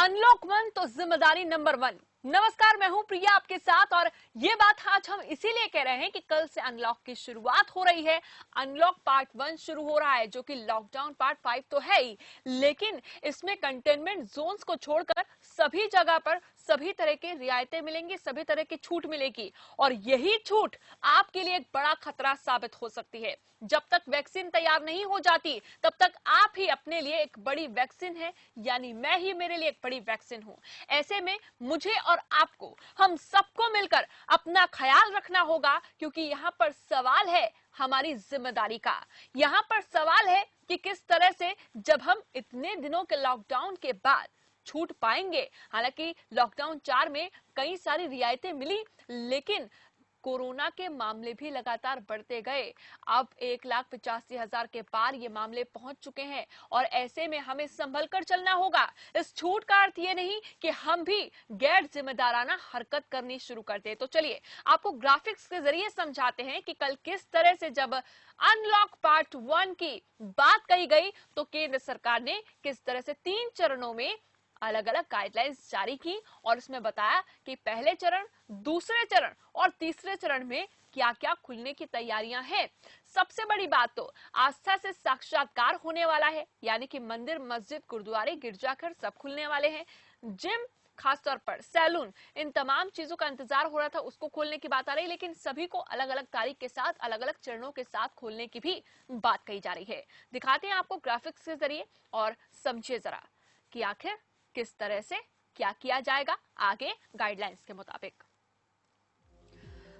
Unlock 1 तो जिम्मेदारी number 1। नमस्कार, मैं हूं प्रिया आपके साथ और ये बात आज हम इसीलिए कह रहे हैं कि कल से अनलॉक की शुरुआत हो रही है। अनलॉक पार्ट 1 शुरू हो रहा है, जो कि लॉकडाउन पार्ट 5 तो है ही, लेकिन इसमें कंटेनमेंट जोन्स को छोड़कर सभी जगह पर सभी तरह के रियायतें मिलेंगी, सभी तरह की छूट मिलेगी और यही छूट आपके लिए एक बड़ा खतरा साबित हो सकती है। जब तक वैक्सीन तैयार नहीं हो जाती तब तक आप ही अपने लिए एक बड़ी वैक्सीन है, यानी मैं ही मेरे लिए एक बड़ी वैक्सीन हूं। ऐसे में मुझे और आपको, हम सबको मिलकर अपना ख्याल रखना होगा, क्योंकि यहाँ पर सवाल है हमारी जिम्मेदारी का। यहाँ पर सवाल है कि किस तरह से जब हम इतने दिनों के लॉकडाउन के बाद छूट पाएंगे। हालांकि लॉकडाउन 4 में कई सारी रियायतें मिली, लेकिन कोरोना के मामले भी लगातार बढ़ते गए। अब 1,85,000 के पार ये मामले पहुंच चुके हैं और ऐसे में हमें संभल कर चलना होगा। इस छूट का अर्थ ये नहीं कि हम भी गैर जिम्मेदाराना हरकत करनी शुरू कर दे। तो चलिए आपको ग्राफिक्स के जरिए समझाते हैं कि कल किस तरह से जब अनलॉक पार्ट 1 की बात कही गई तो केंद्र सरकार ने किस तरह से 3 चरणों में अलग अलग गाइडलाइंस जारी की और उसमें बताया कि पहले चरण, दूसरे चरण और तीसरे चरण में क्या क्या खुलने की तैयारियां हैं। सबसे बड़ी बात तो आस्था से साक्षात्कार होने वाला है, यानी कि मंदिर, मस्जिद, गुरुद्वारे, गिरजाघर सब खुलने वाले हैं। जिम, खासतौर पर सैलून, इन तमाम चीजों का इंतजार हो रहा था, उसको खोलने की बात आ रही है, लेकिन सभी को अलग अलग तारीख के साथ, अलग अलग चरणों के साथ खोलने की भी बात कही जा रही है। दिखाते हैं आपको ग्राफिक्स के जरिए और समझिए जरा कि आखिर किस तरह से क्या किया जाएगा आगे गाइडलाइंस के मुताबिक।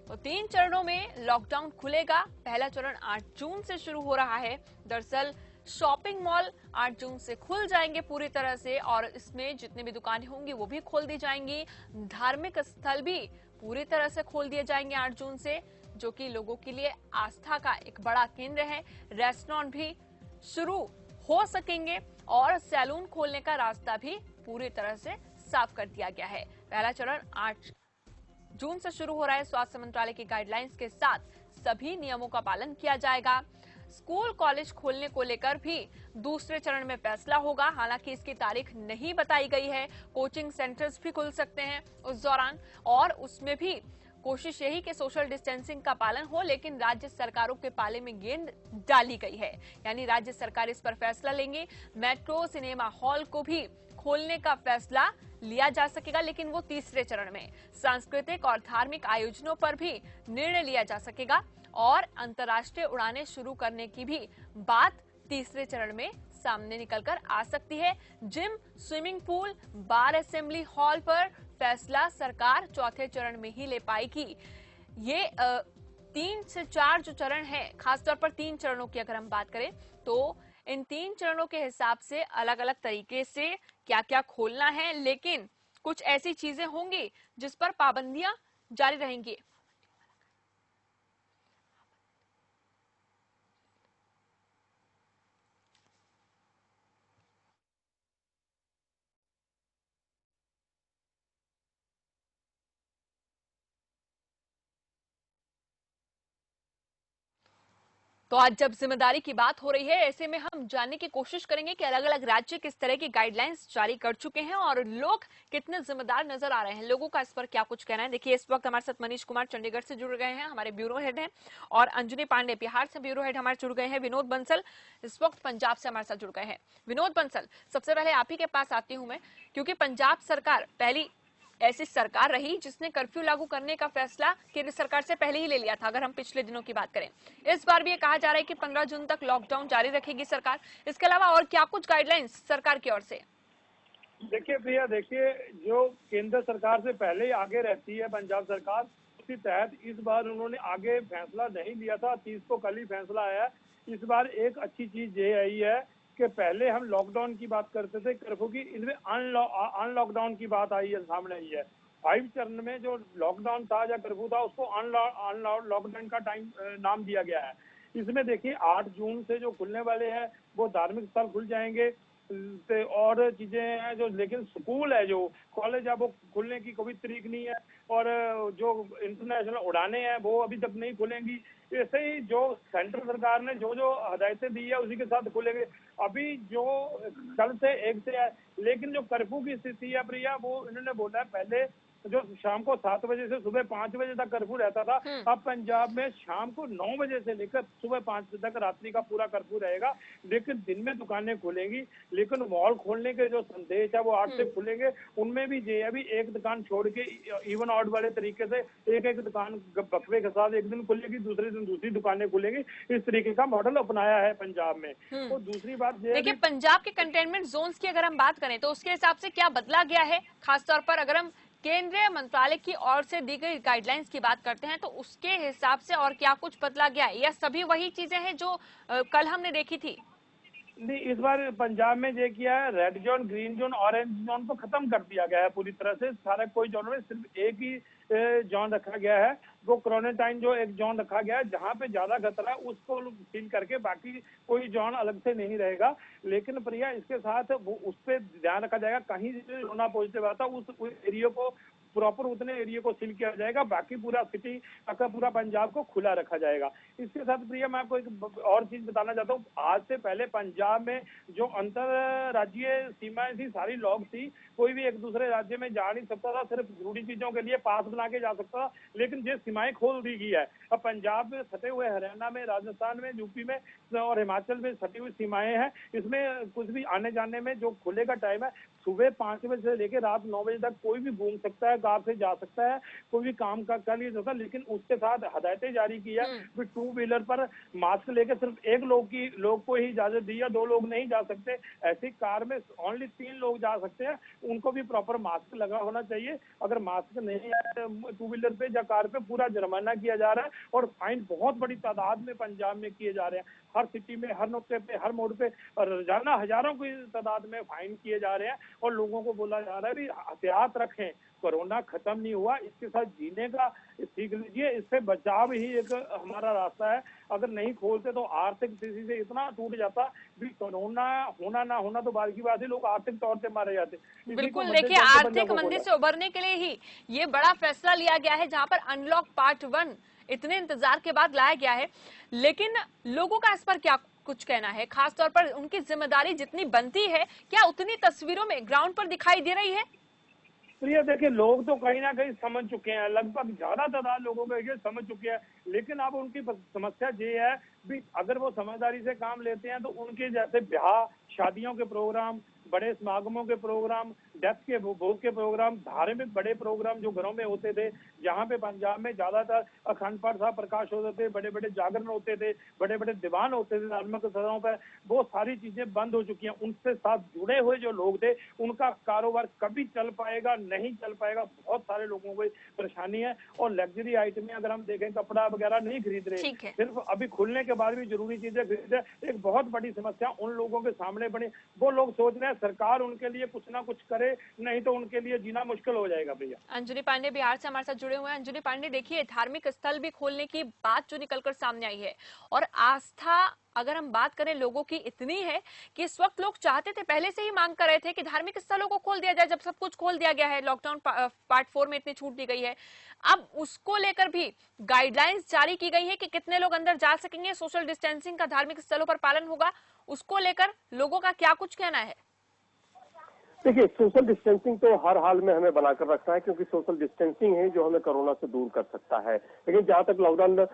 तो 3 चरणों में लॉकडाउन खुलेगा। पहला चरण 8 जून से शुरू हो रहा है। दरअसल शॉपिंग मॉल 8 जून से खुल जाएंगे पूरी तरह से और इसमें जितनी भी दुकानें होंगी वो भी खोल दी जाएंगी। धार्मिक स्थल भी पूरी तरह से खोल दिए जाएंगे 8 जून से, जो कि लोगों के लिए आस्था का एक बड़ा केंद्र है। रेस्टोरेंट भी शुरू हो सकेंगे और सैलून खोलने का रास्ता भी पूरी तरह से साफ कर दिया गया है। पहला चरण 8 जून से शुरू हो रहा है। स्वास्थ्य मंत्रालय की गाइडलाइंस के साथ सभी नियमों का पालन किया जाएगा। स्कूल, कॉलेज खोलने को लेकर भी दूसरे चरण में फैसला होगा। हालांकि इसकी तारीख नहीं बताई गई है। कोचिंग सेंटर्स भी खुल सकते हैं उस दौरान और उसमें भी कोशिश यही कि सोशल डिस्टेंसिंग का पालन हो, लेकिन राज्य सरकारों के पाले में गेंद डाली गई है, यानी राज्य सरकार इस पर फैसला लेंगे। मेट्रो, सिनेमा हॉल को भी खोलने का फैसला लिया जा सकेगा, लेकिन वो तीसरे चरण में। सांस्कृतिक और धार्मिक आयोजनों पर भी निर्णय लिया जा सकेगा और अंतर्राष्ट्रीय उड़ानें शुरू करने की भी बात तीसरे चरण में सामने निकलकर आ सकती है। जिम, स्विमिंग पूल, बार असेंबली हॉल पर फैसला सरकार चौथे चरण में ही ले पाएगी। ये 3 से 4 जो चरण है, खासतौर पर 3 चरणों की अगर हम बात करें तो इन 3 चरणों के हिसाब से अलग अलग तरीके से क्या क्या खोलना है, लेकिन कुछ ऐसी चीजें होंगी जिस पर पाबंदियां जारी रहेंगी। तो आज जब जिम्मेदारी की बात हो रही है, ऐसे में हम जानने की कोशिश करेंगे कि अलग अलग राज्य किस तरह की गाइडलाइंस जारी कर चुके हैं और लोग कितने जिम्मेदार नजर आ रहे हैं। लोगों का इस पर क्या कुछ कहना है, देखिए इस वक्त हमारे साथ मनीष कुमार चंडीगढ़ से जुड़ गए हैं, हमारे ब्यूरो हेड हैं, और अंजनी पांडे बिहार से ब्यूरो हेड हमारे जुड़ गए हैं। विनोद बंसल इस वक्त पंजाब से हमारे साथ जुड़ गए हैं। विनोद बंसल, सबसे पहले आप ही के पास आती हूँ मैं, क्योंकि पंजाब सरकार पहली ऐसी सरकार रही जिसने कर्फ्यू लागू करने का फैसला केंद्र सरकार से पहले ही ले लिया था। अगर हम पिछले दिनों की बात करें, इस बार भी ये कहा जा रहा है कि 15 जून तक लॉकडाउन जारी रखेगी सरकार। इसके अलावा और क्या कुछ गाइडलाइंस सरकार की ओर से? देखिए भैया, देखिए जो केंद्र सरकार से पहले ही आगे रहती है पंजाब सरकार, उसी तहत इस बार उन्होंने आगे फैसला नहीं लिया था। 30 को कल ही फैसला आया। इस बार एक अच्छी चीज ये आई है कि पहले हम लॉकडाउन की बात करते थे कर्फ्यू की, इनमें अनलॉकडाउन की बात आई है, सामने आई है। 5 चरण में जो लॉकडाउन था या कर्फ्यू था उसको अनलॉकडाउन का टाइम नाम दिया गया है। इसमें देखिए 8 जून से जो खुलने वाले हैं वो धार्मिक स्थल खुल जाएंगे, से और चीजें हैं जो, लेकिन स्कूल है, जो कॉलेज है, वो खुलने की कोई तरीक नहीं है। और जो इंटरनेशनल उड़ानें हैं वो अभी तक नहीं खुलेंगी। ऐसे ही जो सेंट्रल सरकार ने जो जो हदायतें दी है उसी के साथ खुलेंगे। अभी जो कल से 1 से है, लेकिन जो कर्फ्यू की स्थिति है प्रिया, वो इन्होंने बोला है पहले जो शाम को 7 बजे से सुबह 5 बजे तक कर्फ्यू रहता था, अब पंजाब में शाम को 9 बजे से लेकर सुबह 5 बजे तक रात्रि का पूरा कर्फ्यू रहेगा। लेकिन दिन में दुकानें खुलेंगी, लेकिन मॉल खोलने के जो संदेश है वो 8 से खुलेंगे। उनमें भी ये अभी एक दुकान छोड़ के इवन ऑड वाले तरीके से एक एक दुकान बकवे के साथ एक दिन खुलेगी, दूसरे दिन दूसरी दुकानें खुलेगी। इस तरीके का मॉडल अपनाया है पंजाब में। तो दूसरी बात ये, देखिए पंजाब के कंटेनमेंट जोन्स की अगर हम बात करें तो उसके हिसाब से क्या बदला गया है, खासतौर पर अगर हम केंद्रीय मंत्रालय की ओर से दी गई गाइडलाइंस की बात करते हैं तो उसके हिसाब से और क्या कुछ बदला गया है, या सभी वही चीजें हैं जो कल हमने देखी थी? नहीं, इस बार पंजाब में ये किया है, red zone, green zone, orange zone को खत्म कर दिया गया है पूरी तरह से। सारा कोई जोन में सिर्फ एक ही जोन रखा गया है, वो क्वारंटाइन जो एक जोन रखा गया है, जहां पे ज्यादा खतरा है उसको सील करके बाकी कोई जोन अलग से नहीं रहेगा। लेकिन प्रिया इसके साथ वो उस पर ध्यान रखा जाएगा, कहीं कोरोना पॉजिटिव आता उस एरिया को प्रॉपर उतने एरिया को सील किया जाएगा, बाकी पूरा सिटी का पूरा पंजाब को खुला रखा जाएगा। इसके साथ प्रिया मैं आपको एक और चीज बताना चाहता हूँ। आज से पहले पंजाब में जो अंतर राज्यीय सीमाएं थी सारी लॉक थी, कोई भी एक दूसरे राज्य में जा नहीं सकता था, सिर्फ जरूरी चीजों के लिए पास बना के जा सकता था। लेकिन ये सीमाएं खोल दी गई है। अब पंजाब में सटे हुए हरियाणा में, राजस्थान में, यूपी में और हिमाचल में सटी हुई सीमाएं हैं। इसमें कुछ भी आने जाने में जो खुले का टाइम है सुबह 5 बजे से लेकर रात 9 बजे तक कोई भी घूम सकता है, कार से जा सकता है, कोई भी काम कर नहीं सकता। लेकिन उसके साथ हदायतें जारी की है कि 2 व्हीलर पर मास्क लेकर सिर्फ एक लोग को ही इजाजत दी है, 2 लोग नहीं जा सकते। ऐसी कार में ओनली 3 लोग जा सकते हैं, उनको भी प्रॉपर मास्क लगा होना चाहिए। अगर मास्क नहीं है 2 व्हीलर पे या कार पे, पूरा जुर्माना किया जा रहा है और फाइन बहुत बड़ी तादाद में पंजाब में किए जा रहे हैं। हर सिटी में, हर नुक्ते पे, हर मोड़ पे रोजाना हजारों की तादाद में फाइन किए जा रहे हैं और लोगों को बोला जा रहा है भी एहतियात रखें, कोरोना खत्म नहीं हुआ, इसके साथ जीने का सीख लीजिए, इससे बचाव ही एक हमारा रास्ता है। अगर नहीं खोलते तो आर्थिक स्थिति से इतना टूट जाता भी, कोरोना होना ना होना तो बात की बात है, लोग आर्थिक तौर से मारे जाते। बिल्कुल, देखिए आर्थिक मंदी से उबरने के लिए ही ये बड़ा फैसला लिया गया है, जहां पर अनलॉक पार्ट 1 इतने इंतजार के बाद लाया गया है। लेकिन लोगों का इस पर क्या कुछ कहना है, खासतौर पर उनकी जिम्मेदारी जितनी बनती है, क्या उतनी तस्वीरों में ग्राउंड पर दिखाई दे रही है? प्रिय देखिए, लोग तो कहीं ना कहीं समझ चुके हैं, लगभग ज्यादा तादाद लोगों को ये समझ चुके हैं। लेकिन अब उनकी समस्या ये है भी, अगर वो समझदारी से काम लेते हैं तो उनके जैसे ब्याह, शादियों के प्रोग्राम, बड़े समागमों के प्रोग्राम, डेथ के भोग के प्रोग्राम, धार्मिक बड़े प्रोग्राम जो घरों में होते थे, जहाँ पे पंजाब में ज्यादातर अखंड पाठ साहब प्रकाश होते थे, बड़े बड़े जागरण होते थे, बड़े बड़े दीवान होते थे धार्मिक स्थलों पर, वो सारी चीजें बंद हो चुकी हैं। उनसे साथ जुड़े हुए जो लोग थे उनका कारोबार कभी चल पाएगा, नहीं चल पाएगा। बहुत सारे लोगों को परेशानी है। और लग्जरी आइटमें अगर हम देखें, कपड़ा वगैरह नहीं खरीद रहे, सिर्फ अभी खुलने के बाद भी जरूरी चीजें खरीद रहे। एक बहुत बड़ी समस्या उन लोगों के सामने बनी। वो लोग सोच रहे हैं सरकार उनके लिए कुछ ना कुछ करे, नहीं तो उनके लिए जीना मुश्किल हो जाएगा। भैया अंजलि पांडे बिहार से हमारे साथ जुड़े हुए हैं। अंजलि पांडे, देखिए धार्मिक स्थल भी खोलने की बात जो निकलकर सामने आई है, और आस्था अगर हम बात करें लोगों की इतनी है कि इस वक्त लोग चाहते थे, पहले से ही मांग कर रहे थे कि धार्मिक स्थलों को खोल दिया जाए, जब सब कुछ खोल दिया गया है, लॉकडाउन पार्ट 4 में इतनी छूट दी गई है। अब उसको लेकर भी गाइडलाइंस जारी की गई है कि कितने लोग अंदर जा सकेंगे, सोशल डिस्टेंसिंग का धार्मिक स्थलों पर पालन होगा। उसको लेकर लोगों का क्या कुछ कहना है? देखिए, सोशल डिस्टेंसिंग तो हर हाल में हमें बनाकर रखना है, क्योंकि सोशल डिस्टेंसिंग है जो हमें कोरोना से दूर कर सकता है। लेकिन जहां तक लॉकडाउन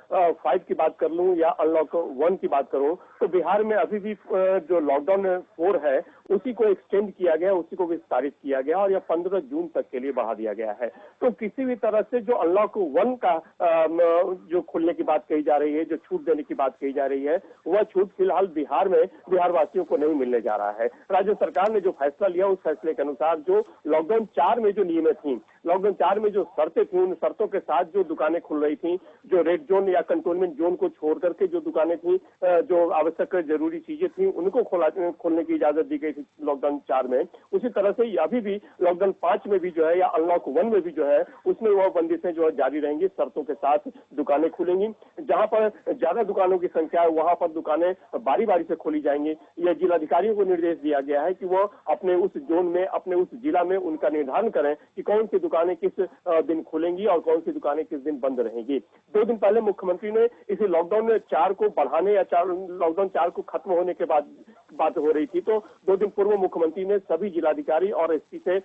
5 की बात कर लूं या अनलॉक 1 की बात करूं, तो बिहार में अभी भी जो लॉकडाउन 4 है उसी को एक्सटेंड किया गया, उसी को विस्तारित किया गया और यह 15 जून तक के लिए बढ़ा दिया गया है। तो किसी भी तरह से जो अनलॉक 1 का जो खुलने की बात कही जा रही है, जो छूट देने की बात कही जा रही है, वह छूट फिलहाल बिहार में बिहार वासियों को नहीं मिलने जा रहा है। राज्य सरकार ने जो फैसला लिया उस फैसले के अनुसार जो लॉकडाउन 4 में जो नियमें थी लॉकडाउन 4 में जो शर्तें थी, उन शर्तों के साथ जो दुकानें खुल रही थी, जो रेड जोन या कंटोनमेंट जोन को छोड़ करके जो दुकानें थी, जो आवश्यक जरूरी चीजें थी, उनको खोलने की इजाजत दी गई थी लॉकडाउन 4 में। उसी तरह से अभी भी लॉकडाउन 5 में भी जो है, या अनलॉक 1 में भी जो है, उसमें वह बंदिशें जो है जारी रहेंगी, शर्तों के साथ दुकानें खुलेंगी। जहां पर ज्यादा दुकानों की संख्या है, वहां पर दुकानें बारी बारी से खोली जाएंगी। यह जिलाधिकारियों को निर्देश दिया गया है कि वह अपने उस जोन में, अपने उस जिला में उनका निर्धारण करें कि कौन सी दुकानें किस दिन खुलेंगी और कौन सी दुकानें किस दिन बंद रहेंगी। 2 दिन पहले मुख्यमंत्री ने इसे लॉकडाउन 4 को बढ़ाने या लॉकडाउन 4 को खत्म होने के बाद बात हो रही थी, तो 2 दिन पूर्व मुख्यमंत्री ने सभी जिलाधिकारी और एसपी से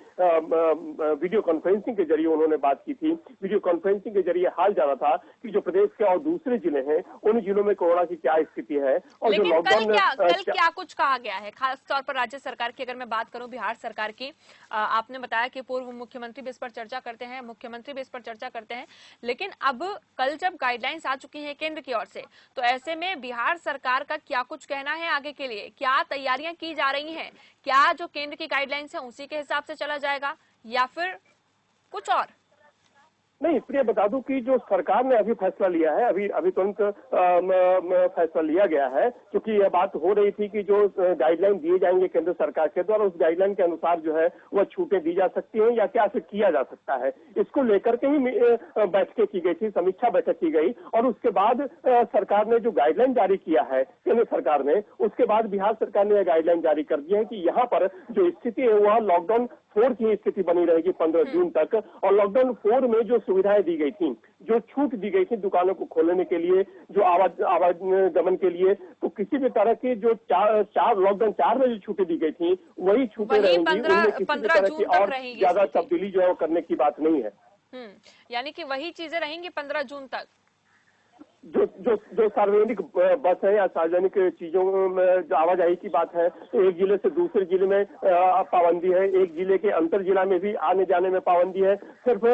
वीडियो कॉन्फ्रेंसिंग के जरिए उन्होंने बात की थी। वीडियो कॉन्फ्रेंसिंग के जरिए हाल जाना था कि जो प्रदेश के और दूसरे जिले हैं, उन जिलों में कोरोना की क्या स्थिति है और जो लॉकडाउन कल क्या कुछ कहा गया है, खास तौर पर राज्य सरकार की अगर मैं बात करूं, बिहार सरकार की। आपने बताया कि पूर्व मुख्यमंत्री भी इस पर चर्चा करते हैं, मुख्यमंत्री भी इस पर चर्चा करते हैं, लेकिन अब कल जब गाइडलाइंस आ चुकी है केंद्र की ओर से, तो ऐसे में बिहार सरकार का क्या कुछ कहना है आगे के लिए? क्या तैयारियां की जा रही हैं? क्या जो केंद्र की गाइडलाइंस है उसी के हिसाब से चला जाएगा या फिर कुछ और? नहीं, प्रिय बता दूं कि जो सरकार ने अभी फैसला लिया है, अभी तुरंत फैसला लिया गया है, क्योंकि यह बात हो रही थी कि जो गाइडलाइन दिए जाएंगे केंद्र सरकार के द्वारा, उस गाइडलाइन के अनुसार जो है वह छूटें दी जा सकती हैं या क्या किया जा सकता है। इसको लेकर के ही बैठकें की गई थी, समीक्षा बैठक की गई, और उसके बाद सरकार ने जो गाइडलाइन जारी किया है केंद्र सरकार ने, उसके बाद बिहार सरकार ने यह गाइडलाइन जारी कर दी है कि यहाँ पर जो स्थिति है वह लॉकडाउन 4 की स्थिति बनी रहेगी 15 जून तक। और लॉकडाउन 4 में जो सुविधाएं दी गई थी, जो छूट दी गई थी दुकानों को खोलने के लिए, जो आवागमन के लिए, तो किसी भी तरह की जो लॉकडाउन 4 में जो छूटें दी गई थी वही छूटें रहेंगी। उनमें किसी भी तरह की और ज्यादा तब्दीली जो है करने की बात नहीं है। यानी कि वही चीजें रहेंगी 15 जून तक। जो सार्वजनिक बस है या सार्वजनिक चीजों में जो आवाजाही की बात है, तो एक जिले से दूसरे जिले में पाबंदी है, एक जिले के अंतर जिला में भी आने जाने में पाबंदी है। सिर्फ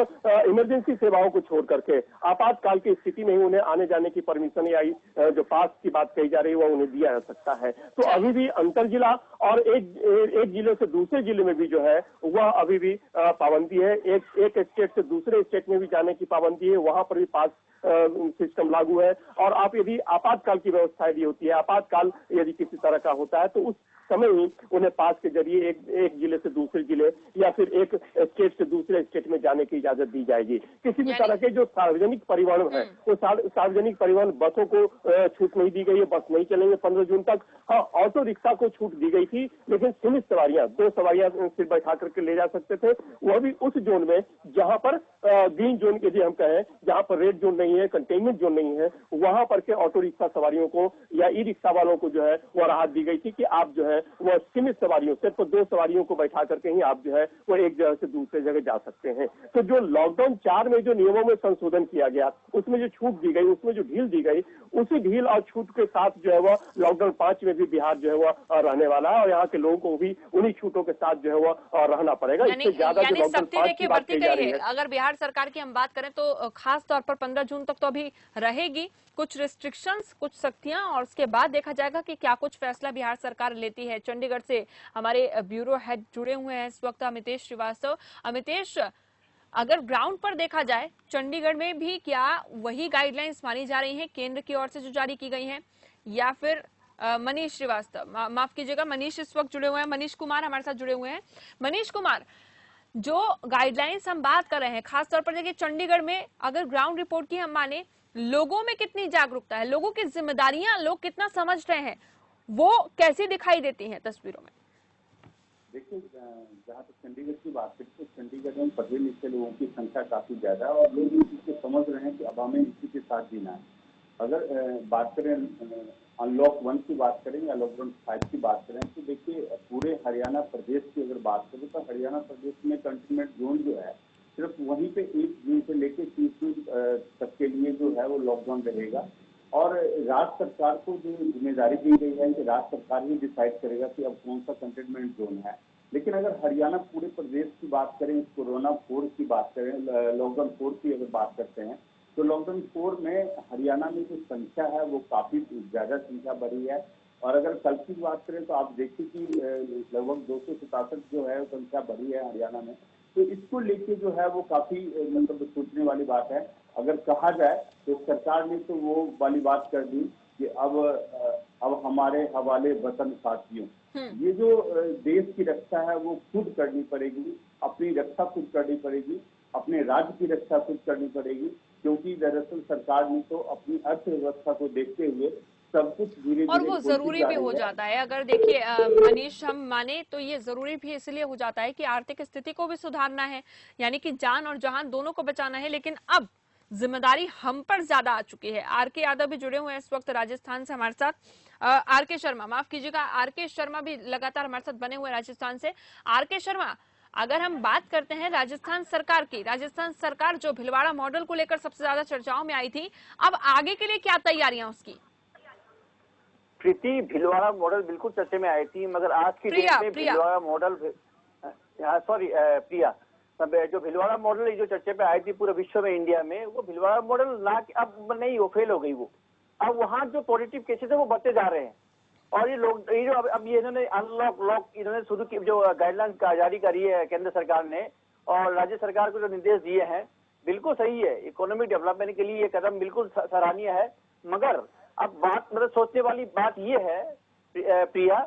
इमरजेंसी सेवाओं को छोड़ करके आपातकाल की स्थिति में ही उन्हें आने जाने की परमिशन या जो पास की बात कही जा रही है वह उन्हें दिया जा सकता है। तो अभी भी अंतर जिला और एक जिले से दूसरे जिले में भी जो है वह अभी भी पाबंदी है। एक स्टेट से दूसरे स्टेट में भी जाने की पाबंदी है, वहां पर भी पास सिस्टम लागू है। और आप यदि आपातकाल की व्यवस्था यदि होती है, आपातकाल यदि किसी तरह का होता है, तो उस समय ही उन्हें पास के जरिए एक जिले से दूसरे जिले या फिर एक स्टेट से दूसरे स्टेट में जाने की इजाजत दी जाएगी। किसी भी तरह के जो सार्वजनिक परिवहन है, वो सार्वजनिक परिवहन, बसों को छूट नहीं दी गई है, बस नहीं चलेंगे 15 जून तक। हाँ, ऑटो रिक्शा को छूट दी गई थी, लेकिन सीमित सवारियां, 2 सवारियां सिर्फ बैठा करके ले जा सकते थे, वह भी उस जोन में जहां पर ग्रीन जोन यदि हम कहें, जहां पर रेड जोन नहीं है, कंटेनमेंट जोन नहीं है, वहां पर के ऑटो रिक्शा सवारियों को या ई रिक्शा वालों को जो है वह राहत दी गई थी कि आप जो है वह सीमित सवारियों, सिर्फ 2 सवारियों को बैठा करके ही आप जो है वो एक जगह से दूसरे जगह जा सकते हैं। तो जो लॉकडाउन 4 में जो नियमों में संशोधन किया गया, उसमें जो छूट दी गई, उसमें जो ढील दी गई, उसी ढील और छूट के साथ जो है वह लॉकडाउन 5 में भी बिहार जो है वह रहने वाला है, और यहाँ के लोगों को भी उन्हीं छूटों के साथ जो है वह रहना पड़ेगा। इससे ज्यादा जो लॉकडाउन 5 की बात की जा रही है, अगर बिहार सरकार की हम बात करें तो खास तौर पर 15 जून तक तो अभी रहेगी कुछ रिस्ट्रिक्शंस, कुछ सख्तियां, और उसके बाद देखा जाएगा कि क्या कुछ फैसला बिहार सरकार लेती है। चंडीगढ़ से हमारे ब्यूरो हेड जुड़े हुए हैं इस वक्त, अमितेश श्रीवास्तव। अमितेश, अगर ग्राउंड पर देखा जाए चंडीगढ़ में भी क्या वही गाइडलाइंस मानी जा रही हैं केंद्र की ओर से जो जारी की गई हैं, या फिर मनीष श्रीवास्तव, माफ कीजिएगा, मनीष इस वक्त जुड़े हुए हैं, मनीष कुमार हमारे साथ जुड़े हुए हैं। मनीष कुमार, जो गाइडलाइंस हम बात कर रहे हैं, खासतौर पर देखिए चंडीगढ़ में अगर ग्राउंड रिपोर्ट की हम माने, लोगों में कितनी जागरूकता है, लोगों की जिम्मेदारियां लोग कितना समझ रहे हैं, वो कैसी दिखाई देती हैं तस्वीरों में? देखिए, जहाँ तक चंडीगढ़ की बात करें तो चंडीगढ़ में पढ़े लिखे लोगों की संख्या काफी ज्यादा है और लोग इस चीज को समझ रहे हैं कि अब हमें इसी के साथ जीना है। अगर बात करें अनलॉक 1 की बात करें या लॉकडाउन 5 की बात करें, तो देखिए पूरे हरियाणा प्रदेश की अगर बात करें तो हरियाणा प्रदेश में कंटेनमेंट जोन जो है सिर्फ वहीं पे 1 जून से लेकर 30 जून तक के लिए जो है वो लॉकडाउन रहेगा। और राज्य सरकार को जो जिम्मेदारी दी गई है कि राज्य सरकार ही डिसाइड करेगा कि अब कौन सा कंटेनमेंट जोन है। लेकिन अगर हरियाणा पूरे प्रदेश की बात करें, कोरोना 4 की बात करें, लॉकडाउन 4 की अगर बात करते हैं, तो लॉकडाउन 4 में हरियाणा में जो संख्या है वो काफी ज्यादा संख्या बढ़ी है। और अगर कल की बात करें तो आप देखिए कि लगभग 267 जो है संख्या बढ़ी है हरियाणा में। तो इसको लेके जो है वो काफी मतलब सोचने वाली बात है। अगर कहा जाए तो सरकार ने तो वो वाली बात कर दी कि अब हमारे हवाले वतन साथियों, ये जो देश की रक्षा है वो खुद करनी पड़ेगी, अपनी रक्षा खुद करनी पड़ेगी, अपने राज्य की रक्षा खुद करनी पड़ेगी, क्योंकि दरअसल सरकार ने तो अपनी अर्थव्यवस्था को देखते हुए सब कुछ धीरे और धीरे वो जरूरी भी हो जाता है। अगर देखिए मनीष, हम माने तो ये जरूरी भी इसलिए हो जाता है कि आर्थिक स्थिति को भी सुधारना है, यानी कि जान और जहान दोनों को बचाना है। लेकिन अब जिम्मेदारी हम पर ज्यादा आ चुकी है। आरके यादव भी जुड़े हुए हैं इस वक्त राजस्थान से हमारे साथ। आरके शर्मा, माफ कीजिएगा, आरके शर्मा भी लगातार हमारे साथ बने हुए राजस्थान से। आरके शर्मा, अगर हम बात करते हैं राजस्थान सरकार की, राजस्थान सरकार जो भिलवाड़ा मॉडल को लेकर सबसे ज्यादा चर्चाओं में आई थी, अब आगे के लिए क्या तैयारियां उसकी? प्रीति, भिलवाड़ा मॉडल बिल्कुल चर्चे में आई थी, मगर आज की डेट में भिलवाड़ा मॉडल, प्रिया, जो भिलवाड़ा मॉडल जो चर्चे पे आई थी पूरे विश्व में, इंडिया में, वो भिलवाड़ा मॉडल ना अब नहीं, वो फेल हो गई। वो अब वहाँ जो पॉजिटिव केसेस है वो बढ़ते जा रहे हैं। और ये लोग ये जो अब ये इन्होंने अनलॉक इन्होंने शुरू की, जो गाइडलाइंस का जारी करी है केंद्र सरकार ने, और राज्य सरकार को जो निर्देश दिए हैं, बिल्कुल सही है। इकोनॉमिक डेवलपमेंट के लिए ये कदम बिल्कुल सराहनीय है। मगर अब बात मतलब सोचने वाली बात ये है प्रिया,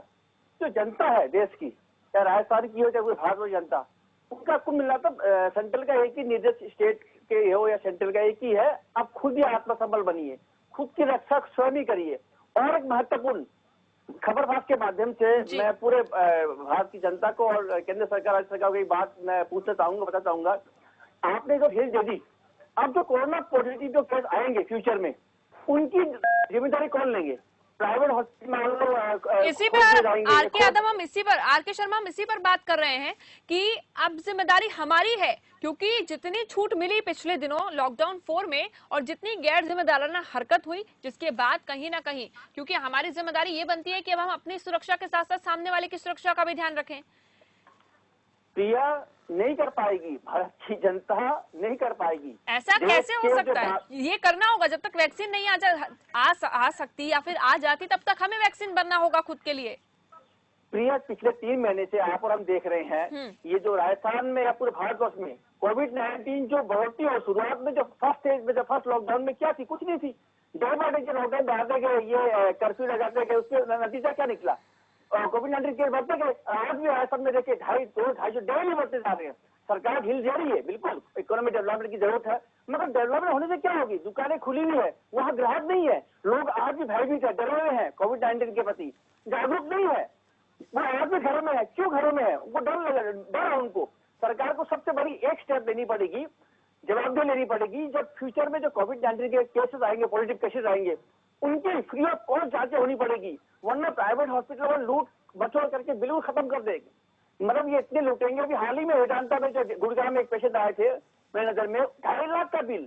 जो जनता है देश की, चाहे राजस्थान की हो चाहे कोई भारत हो जनता, उसका कुल मिला तो सेंट्रल का एक ही निर्देश, स्टेट के हो या सेंट्रल का एक ही है, अब खुद ही आत्मसंबल बनिए, खुद की रक्षा स्वयं ही करिए। और एक महत्वपूर्ण खबरबाज के माध्यम से मैं पूरे भारत की जनता को और केंद्र सरकार, राज्य सरकार को एक बात मैं पूछना चाहूंगा, बताना चाहूंगा। आपने जो हिल दे दी, अब जो कोरोना पॉजिटिव जो केस आएंगे फ्यूचर में, उनकी जिम्मेदारी कौन लेंगे? Private hospital. इसी पर आरके यादव, हम इसी पर, आरके शर्मा, हम इसी पर बात कर रहे हैं कि अब जिम्मेदारी हमारी है, क्योंकि जितनी छूट मिली पिछले दिनों लॉकडाउन 4 में और जितनी गैर जिम्मेदाराना हरकत हुई, जिसके बाद कहीं ना कहीं, क्योंकि हमारी जिम्मेदारी ये बनती है कि अब हम अपनी सुरक्षा के साथ साथ सामने वाले की सुरक्षा का भी ध्यान रखें। प्रिया, नहीं कर पाएगी, भारत की जनता नहीं कर पाएगी। ऐसा कैसे हो सकता है? ये करना होगा, जब तक वैक्सीन नहीं आ सकती या फिर आ जाती, तब तक हमें वैक्सीन बनना होगा खुद के लिए। प्रिया, पिछले 3 महीने से आप और हम देख रहे हैं, ये जो राजस्थान में या पूरे भारतवर्ष में कोविड-19 जो बढ़ती और शुरुआत में जो फर्स्ट स्टेज में, जो फर्स्ट लॉकडाउन में क्या थी? कुछ नहीं थी। डे बाय डे लॉकडाउन बढ़ाते गए, ये कर्फ्यू लगाते गए, उसके नतीजा क्या निकला? कोविड-19 केस बढ़ते गए। आज भी राजस्थान में देखिए 250 डेली बढ़ते जा रहे हैं। सरकार ढील दे रही है, बिल्कुल इकोनॉमिक डेवलपमेंट की जरूरत है, मगर डेवलपमेंट होने से क्या होगी? दुकानें खुली हुई है, वहाँ ग्राहक नहीं है, लोग आज भी भयभीत है, डरे हुए हैं, कोविड-19 के प्रति जागरूक नहीं है, वो आज भी घरों में है। क्यों घरों में है? उनको डर है उनको। सरकार को सबसे बड़ी एक स्टेप लेनी पड़ेगी, जवाबदेही लेनी पड़ेगी। जब फ्यूचर में जो कोविड-19 के केसेस आएंगे, पॉजिटिव केसेस आएंगे, उनकी फ्री ऑफ कॉस्ट जांचें होनी पड़ेगी, वरना प्राइवेट हॉस्पिटल में लूट बचोड़ करके बिल्कुल खत्म कर देगी। मतलब ये इतने लूटेंगे। अभी हाल ही में वेदांता में जो गुड़गांव में एक पेशेंट आए थे मेरे नजर में, 2.5 लाख का बिल।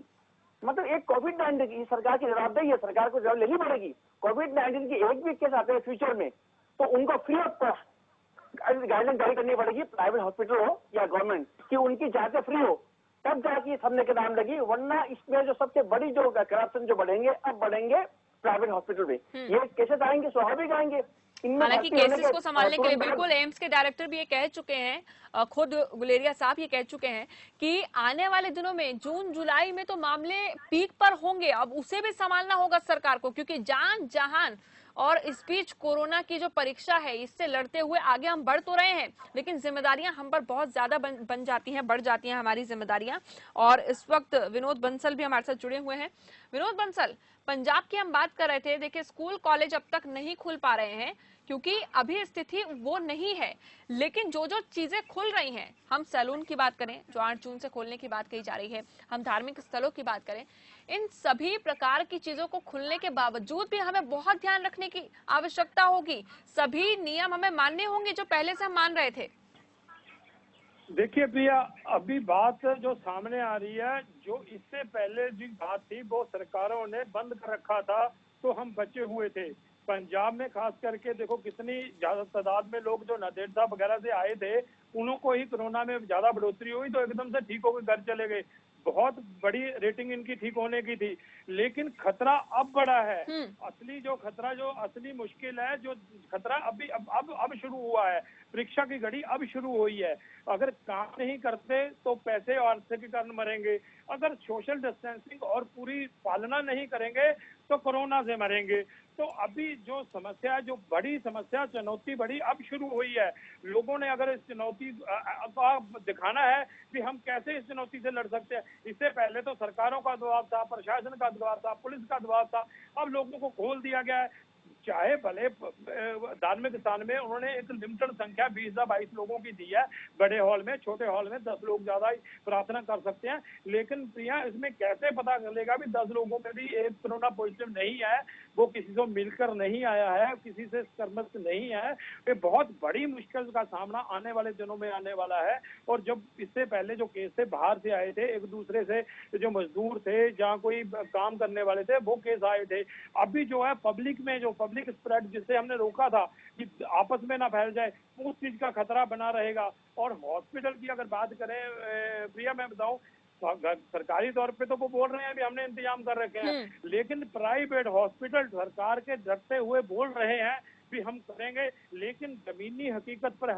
मतलब एक कोविड-19 की सरकार की जवाबदेही है, सरकार को जवाब लेनी पड़ेगी। कोविड-19 की एक भी केस आते हैं फ्यूचर में, तो उनको फ्री ऑफ कॉस्ट गाइडलाइन जारी करनी पड़ेगी, प्राइवेट हॉस्पिटल हो या गवर्नमेंट, कि उनकी जांचें फ्री हो, तब जाके थमने के नाम लगी। वरना इसमें जो सबसे बड़ी जो करप्शन जो बढ़ेंगे, अब बढ़ेंगे प्राइवेट हॉस्पिटल में। ये केसेस आएंगे, स्वाभाविक आएंगे। हालांकि केसेस को संभालने के लिए बिल्कुल एम्स के डायरेक्टर भी ये कह चुके हैं, खुद गुलेरिया साहब ये कह चुके हैं कि आने वाले दिनों में जून जुलाई में तो मामले पीक पर होंगे। अब उसे भी संभालना होगा सरकार को, क्योंकि जान जहान और इस बीच कोरोना की जो परीक्षा है, इससे लड़ते हुए आगे हम बढ़ तो रहे हैं, लेकिन जिम्मेदारियां हम पर बहुत ज्यादा बन जाती हैं, बढ़ जाती हैं हमारी जिम्मेदारियां। और इस वक्त विनोद बंसल भी हमारे साथ जुड़े हुए हैं। विनोद बंसल, पंजाब की हम बात कर रहे थे। देखिए, स्कूल कॉलेज अब तक नहीं खुल पा रहे हैं क्योंकि अभी स्थिति वो नहीं है, लेकिन जो जो चीजें खुल रही हैं, हम सैलून की बात करें जो 8 जून से खोलने की बात कही जा रही है, हम धार्मिक स्थलों की बात करें, इन सभी प्रकार की चीजों को खुलने के बावजूद भी हमें बहुत ध्यान रखने की आवश्यकता होगी। सभी नियम हमें मानने होंगे जो पहले से हम मान रहे थे। देखिए प्रिया, अभी बात जो सामने आ रही है, जो इससे पहले जो बात थी वो सरकारों ने बंद कर रखा था, तो हम बचे हुए थे। पंजाब में खास करके देखो कितनी ज्यादा तादाद में लोग जो नदेड़ साहब वगैरह से आए थे, उनको ही कोरोना में ज्यादा बढ़ोतरी हुई तो एकदम से ठीक होकर घर चले गए। बहुत बड़ी रेटिंग इनकी ठीक होने की थी, लेकिन खतरा अब बड़ा है। असली जो खतरा, जो असली मुश्किल है, जो खतरा अभी अब शुरू हुआ है। परीक्षा की घड़ी अब शुरू हुई है। अगर काम नहीं करते तो पैसे और अर्थ के कारण मरेंगे। अगर सोशल डिस्टेंसिंग और पूरी पालना नहीं करेंगे तो कोरोना से मरेंगे। तो अभी जो समस्या, जो बड़ी समस्या, चुनौती बड़ी अब शुरू हुई है। लोगों ने अगर इस चुनौती का दिखाना है कि हम कैसे इस चुनौती से लड़ सकते हैं। इससे पहले तो सरकारों का दबाव था, प्रशासन का दबाव था, पुलिस का दबाव था। अब लोगों को खोल दिया गया है। चाहे भले धार्मिक स्थान में उन्होंने एक लिमिटेड संख्या 20 या 22 लोगों की दी है, बड़े हॉल में, छोटे हॉल में 10 लोग ज्यादा ही प्रार्थना कर सकते हैं। लेकिन प्रिया, इसमें कैसे पता चलेगा भी 10 लोगों में भी एक कोरोना पॉजिटिव नहीं है, वो किसी से मिलकर नहीं आया है, किसी से संक्रमित नहीं है। ये बहुत बड़ी मुश्किल का सामना आने वाले दिनों में आने वाला है। और जब इससे पहले जो केस थे बाहर से आए थे, एक दूसरे से जो मजदूर थे, जहाँ कोई काम करने वाले थे, वो केस आए थे। अभी जो है पब्लिक में, जो पब्लिक स्प्रेड जिसे हमने रोका था कि आपस में ना फैल जाए, उस चीज का खतरा बना रहेगा। और हॉस्पिटल की अगर बात करें प्रिया, मैं बताऊं, सरकारी तौर पे तो वो बोल रहे हैं भी हमने इंतजाम कर रखे हैं, लेकिन प्राइवेट हॉस्पिटल सरकार के डरते हुए बोल रहे हैं भी हम करेंगे। लेकिन जमीनी हकीकत पर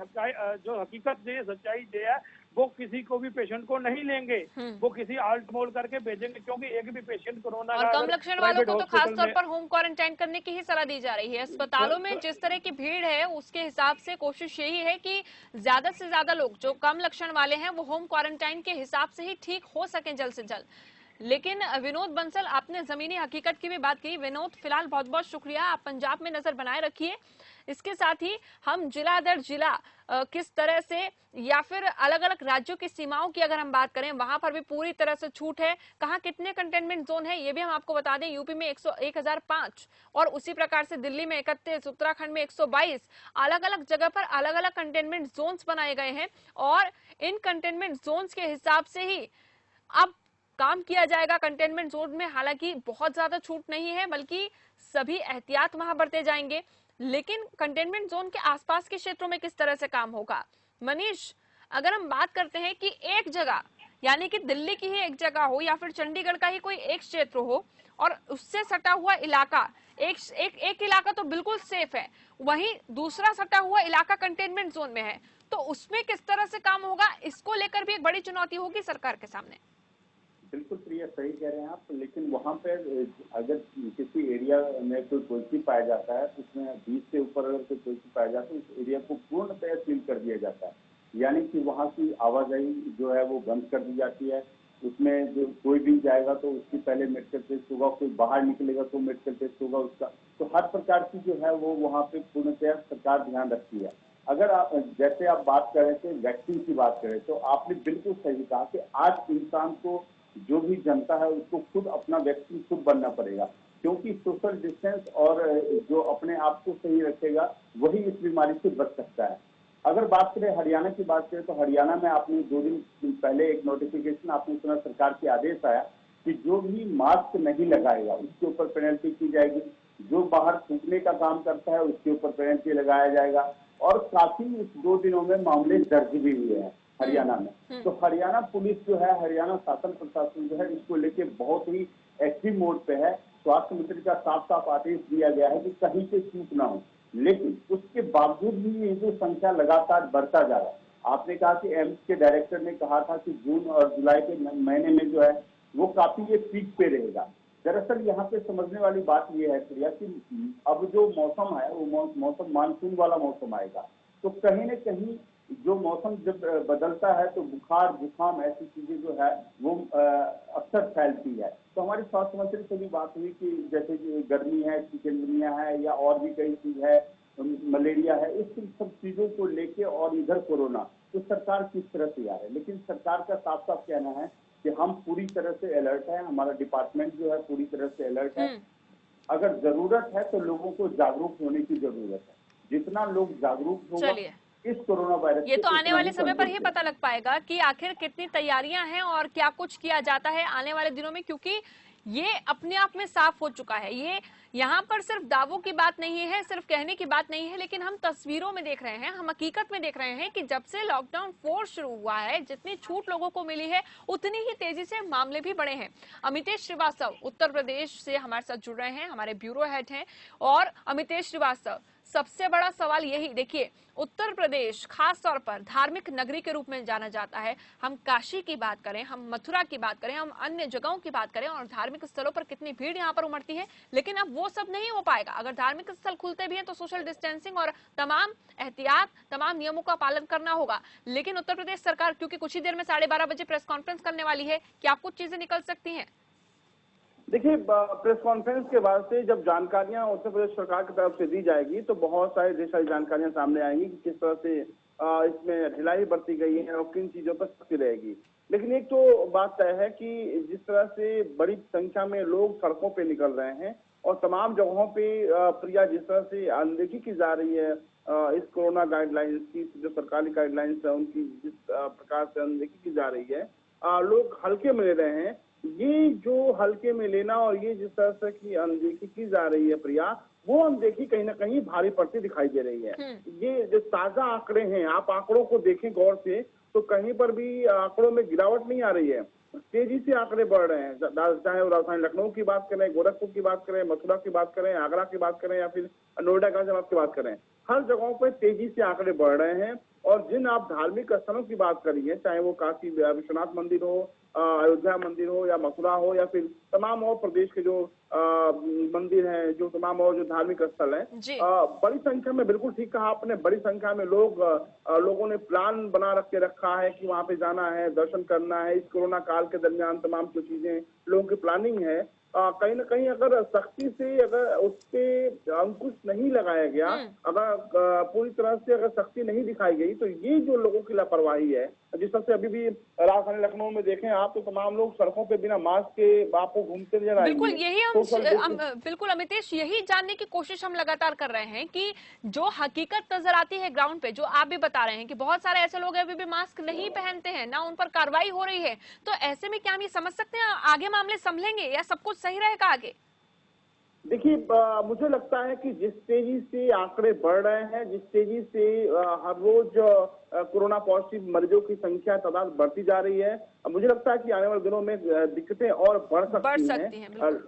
जो हकीकत है, सच्चाई है, वो किसी को भी पेशेंट को नहीं लेंगे, वो किसी आल्ट मोल करके भेजेंगे। क्योंकि एक भी पेशेंट कोरोना और का कम अगर लक्षण वालों को तो खास हॉस्पिटल तौर में, पर होम क्वारंटाइन करने की ही सलाह दी जा रही है। अस्पतालों में जिस तरह की भीड़ है उसके हिसाब से कोशिश यही है कि ज्यादा से ज्यादा लोग जो कम लक्षण वाले हैं वो होम क्वारंटाइन के हिसाब से ही ठीक हो सकें जल्द से जल्द। लेकिन विनोद बंसल, आपने जमीनी हकीकत की भी बात की। विनोद, फिलहाल बहुत बहुत शुक्रिया, आप पंजाब में नजर बनाए रखिए। इसके साथ ही हम जिला दर जिला किस तरह से, या फिर अलग अलग राज्यों की सीमाओं की अगर हम बात करें, वहां पर भी पूरी तरह से छूट है। कहां कितने कंटेनमेंट जोन है ये भी हम आपको बता दें। यूपी में 1005 और उसी प्रकार से दिल्ली में 31, उत्तराखंड में 122, अलग अलग जगह पर अलग अलग कंटेनमेंट जोन्स बनाए गए हैं। और इन कंटेनमेंट जोन्स के हिसाब से ही अब काम किया जाएगा कंटेनमेंट जोन में। हालांकि बहुत ज्यादा छूट नहीं है, बल्कि सभी एहतियात वहां बरते जाएंगे। लेकिन कंटेनमेंट जोन के आसपास के क्षेत्रों में किस तरह से काम होगा? मनीष, अगर हम बात करते हैं कि एक जगह, यानी कि दिल्ली की ही एक जगह हो या फिर चंडीगढ़ का ही कोई एक क्षेत्र हो और उससे सटा हुआ इलाका, एक इलाका तो बिल्कुल सेफ है, वहीं दूसरा सटा हुआ इलाका कंटेनमेंट जोन में है, तो उसमें किस तरह से काम होगा, इसको लेकर भी एक बड़ी चुनौती होगी सरकार के सामने। बिल्कुल प्रिया, सही कह रहे हैं आप। लेकिन वहाँ पे अगर किसी एरिया में कोई पॉजिटिव पाया जाता है, उसमें 20 से ऊपर अगर कोई पॉजिटिव पाया जाता है, उस एरिया को पूर्णतः सील कर दिया जाता है। यानी कि वहाँ की आवाजाही जो है वो बंद कर दी जाती है। उसमें जो कोई भी जाएगा तो उसकी पहले मेडिकल टेस्ट होगा, कोई बाहर निकलेगा तो मेडिकल टेस्ट होगा उसका। तो हर प्रकार की जो है वो वहाँ पे पूर्णतः सरकार ध्यान रखती है। अगर आप, जैसे आप बात कर रहे थे वैक्सीन की बात करें, तो आपने बिल्कुल सही कहा कि आज इंसान को, जो भी जनता है, उसको खुद अपना वैक्सीन खुद बनना पड़ेगा। क्योंकि सोशल डिस्टेंस और जो अपने आप को सही रखेगा वही इस बीमारी से बच सकता है। अगर बात करें हरियाणा की बात करें, तो हरियाणा में आपने 2 दिन पहले एक नोटिफिकेशन आपने सुना, सरकार के आदेश आया कि जो भी मास्क नहीं लगाएगा उसके ऊपर पेनल्टी की जाएगी। जो बाहर थूकने का काम करता है उसके ऊपर पेनल्टी लगाया जाएगा। और काफी इस 2 दिनों में मामले दर्ज भी हुए हैं हरियाणा में। तो हरियाणा पुलिस जो है, हरियाणा शासन प्रशासन जो है, इसको लेके बहुत ही एक्टिव मोड पे है। स्वास्थ्य मंत्री का साफ साफ आदेश दिया गया है कि कहीं पे चूक ना हो। लेकिन उसके बावजूद भी ये जो संख्या लगातार बढ़ता जा रहा है। आपने कहा कि एम्स के डायरेक्टर ने कहा था कि जून और जुलाई के महीने में जो है वो काफी ये पीक पे रहेगा। दरअसल यहाँ पे समझने वाली बात ये है प्रिया कि अब जो मौसम है वो मौसम मानसून वाला मौसम आएगा। तो कहीं न कहीं जो मौसम जब बदलता है तो बुखार, जुकाम, ऐसी चीजें जो है वो अक्सर फैलती है। तो हमारे स्वास्थ्य मंत्री से भी बात हुई कि जैसे कि गर्मी है, चिकनगुनिया है, या और भी कई चीज है, मलेरिया है, इस सब चीजों को लेके, और इधर कोरोना, तो सरकार किस तरह तैयार है। लेकिन सरकार का साफ साफ कहना है कि हम पूरी तरह से अलर्ट है, हमारा डिपार्टमेंट जो है पूरी तरह से अलर्ट है। अगर जरूरत है तो लोगों को जागरूक होने की जरूरत है। जितना लोग जागरूक होगा इस कोरोना वायरस, ये तो आने वाले समय पर ही पता लग पाएगा कि आखिर कितनी तैयारियां हैं और क्या कुछ किया जाता है आने वाले दिनों में, क्योंकि ये अपने आप में साफ हो चुका है। ये यहाँ पर सिर्फ दावों की बात नहीं है, सिर्फ कहने की बात नहीं है, लेकिन हम तस्वीरों में देख रहे हैं, हम हकीकत में देख रहे हैं कि जब से लॉकडाउन 4 शुरू हुआ है, जितनी छूट लोगों को मिली है उतनी ही तेजी से मामले भी बढ़े हैं। अमितेश श्रीवास्तव उत्तर प्रदेश से हमारे साथ जुड़ रहे हैं, हमारे ब्यूरो हेड हैं। और अमितेश श्रीवास्तव, सबसे बड़ा सवाल यही, देखिए उत्तर प्रदेश खास तौर पर धार्मिक नगरी के रूप में जाना जाता है। हम काशी की बात करें, हम मथुरा की बात करें, हम अन्य जगहों की बात करें और धार्मिक स्थलों पर कितनी भीड़ यहाँ पर उमड़ती है, लेकिन अब वो सब नहीं हो पाएगा। अगर धार्मिक स्थल खुलते भी हैं तो सोशल डिस्टेंसिंग और तमाम एहतियात, तमाम नियमों का पालन करना होगा। लेकिन उत्तर प्रदेश सरकार क्योंकि कुछ ही देर में 12:30 बजे प्रेस कॉन्फ्रेंस करने वाली है, क्या कुछ चीजें निकल सकती हैं? देखिए, प्रेस कॉन्फ्रेंस के बाद से जब जानकारियां उत्तर प्रदेश सरकार की तरफ से दी जाएगी तो बहुत ढेर सारी जानकारियां सामने आएंगी कि किस तरह से इसमें ढिलाई बरती गई है और किन चीजों पर सख्ती रहेगी। लेकिन एक तो बात तय है कि जिस तरह से बड़ी संख्या में लोग सड़कों पे निकल रहे हैं और तमाम जगहों पे प्रिया जिस तरह से अनदेखी की जा रही है इस कोरोना गाइडलाइंस की, जो सरकारी गाइडलाइंस है उनकी जिस प्रकार से अनदेखी की जा रही है, लोग हल्के में ले रहे हैं। ये जो हल्के में लेना और ये जिस तरह से की अनदेखी की जा रही है प्रिया, वो अनदेखी कहीं ना कहीं भारी पड़ती दिखाई दे रही है। ये जो ताजा आंकड़े हैं, आप आंकड़ों को देखें गौर से तो कहीं पर भी आंकड़ों में गिरावट नहीं आ रही है, तेजी से आंकड़े बढ़ रहे हैं। चाहे वो राजधानी लखनऊ की बात करें, गोरखपुर की बात करें, मथुरा की बात करें, आगरा की बात करें या फिर नोएडा गाजियाबाद की बात करें, हर जगहों पर तेजी से आंकड़े बढ़ रहे हैं। और जिन आप धार्मिक स्थलों की बात करिए, चाहे वो काशी विश्वनाथ मंदिर हो, अयोध्या मंदिर हो या मथुरा हो या फिर तमाम और प्रदेश के जो मंदिर हैं, जो तमाम और जो धार्मिक स्थल हैं, बड़ी संख्या में, बिल्कुल ठीक कहा आपने, बड़ी संख्या में लोगों ने प्लान बना रखा है कि वहां पे जाना है, दर्शन करना है। इस कोरोना काल के दरमियान तमाम जो चीजें लोगों की प्लानिंग है, कहीं ना कहीं अगर सख्ती से अगर उस पे अंकुश नहीं लगाया गया, अगर पूरी तरह से अगर सख्ती नहीं दिखाई गई, तो ये जो लोगों की लापरवाही है, जिस तरह से अभी भी राजधानी लखनऊ में देखें आप तो तमाम लोग सड़कों पे बिना मास्क के आपको घूमते नजर आएंगे। बिल्कुल यही बिल्कुल अमितेश, यही जानने की कोशिश हम लगातार कर रहे हैं कि जो हकीकत नजर आती है ग्राउंड पे, जो आप भी बता रहे हैं कि बहुत सारे ऐसे लोग अभी भी मास्क नहीं पहनते हैं, ना उन पर कार्रवाई हो रही है, तो ऐसे में क्या हम ये समझ सकते हैं आगे मामले संभलेंगे या सब कुछ सही रहेगा आगे? देखिए, मुझे लगता है कि जिस तेजी से आंकड़े बढ़ रहे हैं, जिस तेजी से हर रोज कोरोना पॉजिटिव मरीजों की संख्या तादाद बढ़ती जा रही है, मुझे लगता है कि आने वाले दिनों में दिक्कतें और बढ़ सकती हैं।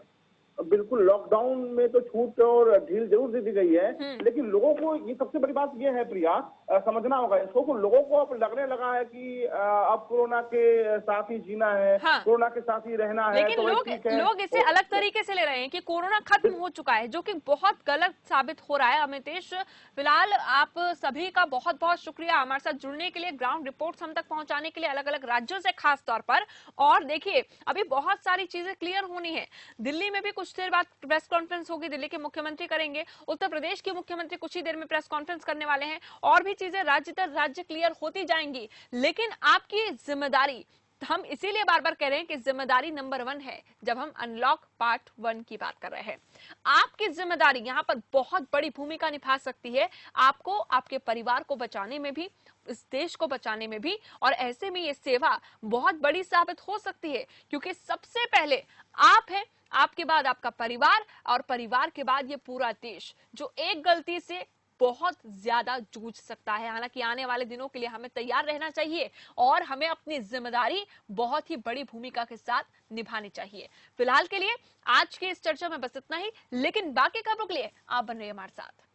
बिल्कुल, लॉकडाउन में तो छूट और ढील जरूर दे दी गई है, लेकिन लोगों को ये सबसे बड़ी बात ये है प्रिया, समझना होगा इसको, कि लोगों को अब लगने लगा है कि अब कोरोना के साथ ही जीना है, कोरोना के साथ ही रहना है। लेकिन लोग इसे अलग तरीके से ले रहे हैं कि कोरोना खत्म हो चुका है, जो कि बहुत गलत साबित हो रहा है। अमितेश, फिलहाल आप सभी का बहुत बहुत शुक्रिया हमारे साथ जुड़ने के लिए, ग्राउंड रिपोर्ट्स हम तक पहुंचाने के लिए, अलग अलग राज्यों से खास तौर पर। और देखिए, अभी बहुत सारी चीजें क्लियर होनी है। दिल्ली में भी कुछ देर बाद प्रेस कॉन्फ्रेंस होगी, दिल्ली के मुख्यमंत्री करेंगे, उत्तर प्रदेश के मुख्यमंत्री कुछ ही देर में प्रेस कॉन्फ्रेंस करने वाले हैं, और भी चीजें राज्य दर राज्य क्लियर होती जाएंगी। लेकिन आपकी जिम्मेदारी, हम इसीलिए बार बार कह रहे हैं कि जिम्मेदारी नंबर 1 है जब हम अनलॉक पार्ट 1 की बात कर रहे हैं। आपकी जिम्मेदारी यहाँ पर बहुत बड़ी भूमिका निभा सकती है, आपको, आपके परिवार को बचाने में भी, इस देश को बचाने में भी। और ऐसे में ये सेवा बहुत बड़ी साबित हो सकती है, क्योंकि सबसे पहले आप हैं, आपके बाद आपका परिवार, और परिवार के बाद ये पूरा देश, जो एक गलती से बहुत ज्यादा जूझ सकता है। हालांकि आने वाले दिनों के लिए हमें तैयार रहना चाहिए और हमें अपनी जिम्मेदारी बहुत ही बड़ी भूमिका के साथ निभानी चाहिए। फिलहाल के लिए आज की इस चर्चा में बस इतना ही, लेकिन बाकी खबरों के लिए आप बन रहिए हमारे साथ।